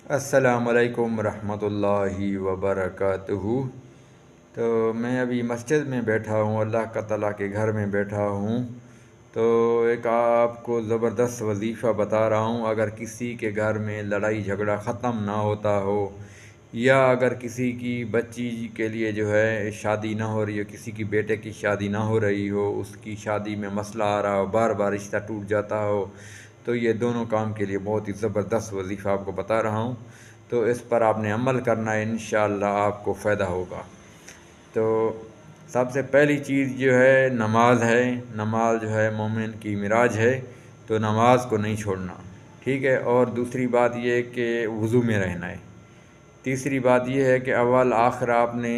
السلام علیکم ورحمۃ اللہ وبرکاتہ۔ تو میں ابھی مسجد میں بیٹھا ہوں، اللہ تعالیٰ کے گھر میں بیٹھا ہوں۔ تو ایک آپ کو زبردست وظیفہ بتا رہا ہوں۔ اگر کسی کے گھر میں لڑائی جھگڑا ختم نہ ہوتا ہو، یا اگر کسی کی بچی کے لیے جو ہے شادی نہ ہو رہی ہو، کسی کی بیٹے کی شادی نہ ہو رہی ہو، اس کی شادی میں مسئلہ آ رہا ہو، بار بار رشتہ ٹوٹ جاتا ہو، تو یہ دونوں کام کے لیے بہت ہی زبردست وظیفہ آپ کو بتا رہا ہوں۔ تو اس پر آپ نے عمل کرنا ہے، انشاءاللہ آپ کو فائدہ ہوگا۔ تو سب سے پہلی چیز جو ہے نماز ہے۔ نماز جو ہے مومن کی معراج ہے، تو نماز کو نہیں چھوڑنا، ٹھیک ہے۔ اور دوسری بات یہ ہے کہ وضو میں رہنا ہے۔ تیسری بات یہ ہے کہ اول آخر آپ نے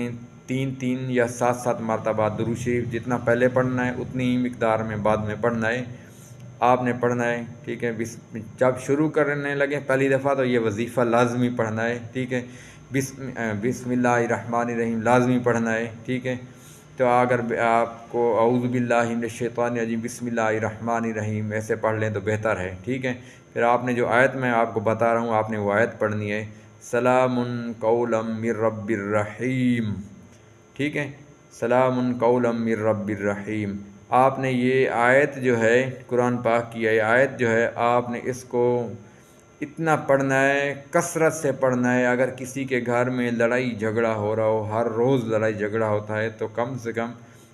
3 یا 7 مرتبہ درود شریف جتنا پہلے پڑھنا ہے اتنی ہی مقدار میں بعد میں پڑھنا ہے، آپ نے پڑھنا ہے، ٹھیک ہے۔ جب شروع کرنے لگے پہلی دفعہ تو یہ وظیفہ لازمی پڑھنا ہے، ٹھیک ہے۔ بسم اللہ الرحمن الرحیم لازمی پڑھنا ہے، ٹھیک ہے۔ تو اگر آپ کو اعوذ باللہ من الشیطان الرجیم بسم اللہ الرحمن الرحیم ایسے پڑھ لیں تو بہتر ہے، ٹھیک ہے۔ پھر آپ نے جو آیت میں آپ کو بتا رہا ہوں آپ نے وہ آیت پڑھنی ہے، سلام قولا من رب الرحیم، ٹھیک ہے۔ سلام قولا من رب الرحیم، آپ نے یہ آیت جو ہے قرآن پاک کی آیت جو ہے آپ نے اس کو اتنا پڑھنا ہے، کثرت سے پڑھنا ہے۔ اگر کسی کے گھر میں لڑائی جھگڑا ہو رہا ہو، ہر روز لڑائی جھگڑا ہوتا ہے، تو کم سے کم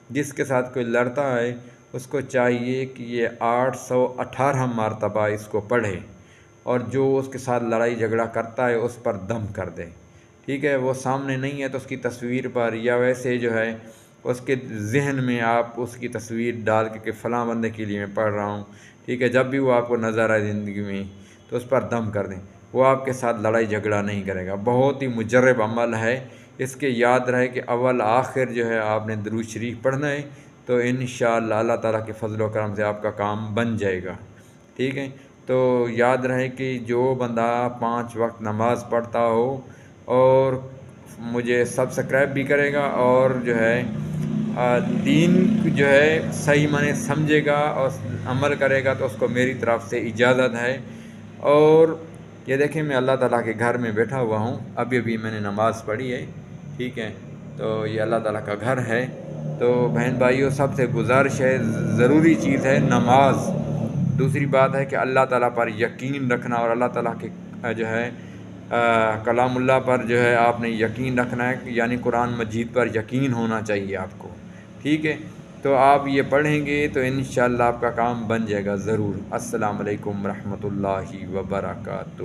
جس کے ساتھ کوئی لڑتا ہے اس کو چاہیے کہ یہ 818 مرتبہ اس کو پڑھے، اور جو اس کے ساتھ لڑائی جھگڑا کرتا ہے اس پر دم کر دے، ٹھیک ہے۔ وہ سامنے نہیں ہے تو اس کی تصویر پر یا ویسے جو ہے اس کے ذہن میں آپ اس کی تصویر ڈال کے کہ فلاں بندے کے لیے میں پڑھ رہا ہوں، ٹھیک ہے۔ جب بھی وہ آپ کو نظر آئے زندگی میں تو اس پر دم کر دیں، وہ آپ کے ساتھ لڑائی جھگڑا نہیں کرے گا۔ بہت ہی مجرب عمل ہے، اس کے یاد رہے کہ اول آخر جو ہے آپ نے درود شریف پڑھنا ہے، تو انشاءاللہ اللہ تعالیٰ کے فضل و کرم سے آپ کا کام بن جائے گا، ٹھیک ہے۔ تو یاد رہے کہ جو بندہ 5 وقت نماز پڑھتا ہو اور مجھے سبسکرائب بھی کرے گا، اور جو ہے دین جو ہے صحیح معنی سمجھے گا اور عمل کرے گا، تو اس کو میری طرف سے اجازت ہے۔ اور یہ دیکھیں میں اللہ تعالیٰ کے گھر میں بیٹھا ہوا ہوں، ابھی میں نے نماز پڑھی ہے، ٹھیک ہے۔ تو یہ اللہ تعالیٰ کا گھر ہے۔ تو بہن بھائیوں سب سے گزارش ہے، ضروری چیز ہے نماز۔ دوسری بات ہے کہ اللہ تعالیٰ پر یقین رکھنا، اور اللہ تعالیٰ کے جو ہے کلام اللہ پر جو ہے آپ نے یقین رکھنا ہے، یعنی قرآن مجید پر یقین ہونا چاہیے آپ کو، ٹھیک ہے۔ تو آپ یہ پڑھیں گے تو انشاءاللہ آپ کا کام بن جائے گا ضرور۔ السلام علیکم ورحمۃ اللہ وبرکاتہ۔